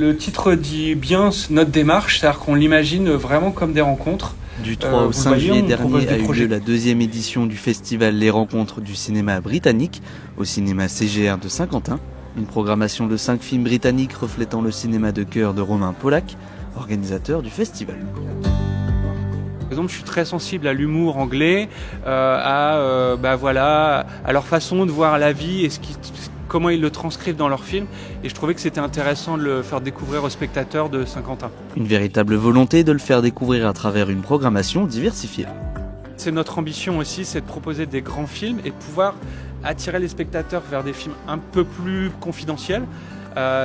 Le titre dit bien notre démarche, c'est-à-dire qu'on l'imagine vraiment comme des rencontres. Du 3 au 5 juillet dernier a eu projets. lieu la 2e édition du festival Les Rencontres du cinéma britannique au cinéma CGR de Saint-Quentin. Une programmation de 5 films britanniques reflétant le cinéma de cœur de Romain Polac, organisateur du festival. Par exemple, je suis très sensible à l'humour anglais, à leur façon de voir la vie et comment ils le transcrivent dans leurs films. Et je trouvais que c'était intéressant de le faire découvrir aux spectateurs de Saint-Quentin. Une véritable volonté de le faire découvrir à travers une programmation diversifiée. C'est notre ambition aussi, c'est de proposer des grands films et de pouvoir attirer les spectateurs vers des films un peu plus confidentiels.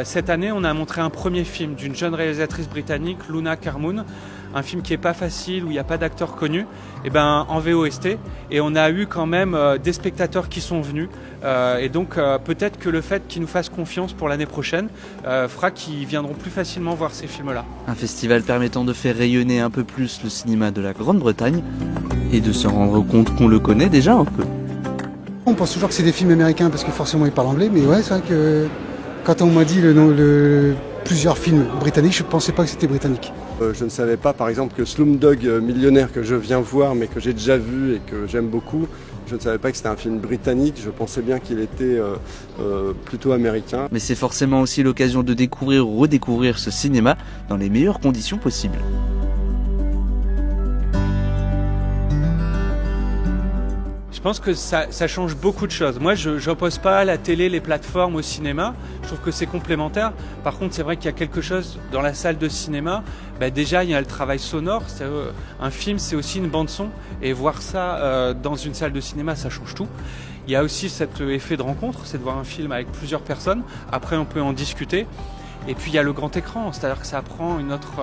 Cette année, on a montré un premier film d'une jeune réalisatrice britannique, Luna Carmoon, un film qui est pas facile, où il n'y a pas d'acteurs connus, en VOST. Et on a eu quand même des spectateurs qui sont venus. Et donc peut-être que le fait qu'ils nous fassent confiance pour l'année prochaine fera qu'ils viendront plus facilement voir ces films-là. Un festival permettant de faire rayonner un peu plus le cinéma de la Grande-Bretagne et de se rendre compte qu'on le connaît déjà un peu. On pense toujours que c'est des films américains parce que forcément ils parlent anglais, mais ouais, c'est vrai que quand on m'a dit plusieurs films britanniques, je ne pensais pas que c'était britannique. Je ne savais pas par exemple que Slumdog Millionnaire, que je viens voir mais que j'ai déjà vu et que j'aime beaucoup, je ne savais pas que c'était un film britannique, je pensais bien qu'il était plutôt américain. Mais c'est forcément aussi l'occasion de découvrir ou redécouvrir ce cinéma dans les meilleures conditions possibles. Je pense que ça change beaucoup de choses. Moi, je n'oppose pas la télé, les plateformes au cinéma. Je trouve que c'est complémentaire. Par contre, c'est vrai qu'il y a quelque chose dans la salle de cinéma. Déjà, il y a le travail sonore. Un film, c'est aussi une bande-son. Et voir ça dans une salle de cinéma, ça change tout. Il y a aussi cet effet de rencontre, c'est de voir un film avec plusieurs personnes. Après, on peut en discuter. Et puis il y a le grand écran, c'est-à-dire que ça prend une autre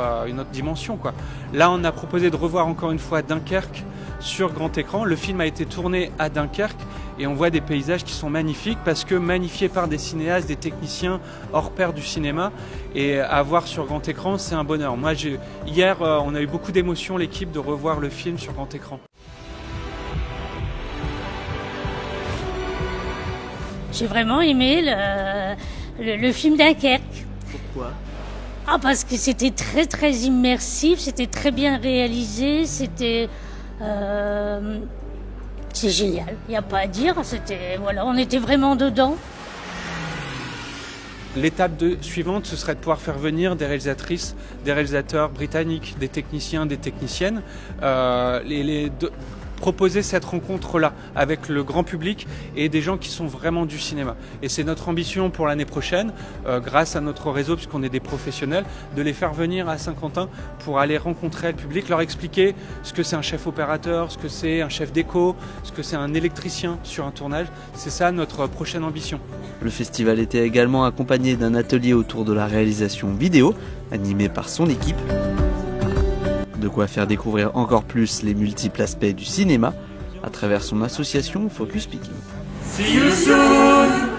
dimension, quoi. Là, on a proposé de revoir encore une fois Dunkerque sur grand écran. Le film a été tourné à Dunkerque et on voit des paysages qui sont magnifiques parce que magnifiés par des cinéastes, des techniciens hors pair du cinéma. Et à voir sur grand écran, c'est un bonheur. Moi, hier, on a eu beaucoup d'émotions, l'équipe, de revoir le film sur grand écran. J'ai vraiment aimé le film Dunkerque. Pourquoi ? Parce que c'était très très immersif, c'était très bien réalisé, c'est génial, il n'y a pas à dire, on était vraiment dedans. L'étape suivante, ce serait de pouvoir faire venir des réalisatrices, des réalisateurs britanniques, des techniciens, des techniciennes, proposer cette rencontre-là avec le grand public et des gens qui sont vraiment du cinéma. Et c'est notre ambition pour l'année prochaine, grâce à notre réseau, puisqu'on est des professionnels, de les faire venir à Saint-Quentin pour aller rencontrer le public, leur expliquer ce que c'est un chef opérateur, ce que c'est un chef déco, ce que c'est un électricien sur un tournage. C'est ça notre prochaine ambition. Le festival était également accompagné d'un atelier autour de la réalisation vidéo, animé par son équipe. De quoi faire découvrir encore plus les multiples aspects du cinéma à travers son association Focus Speaking. See you soon!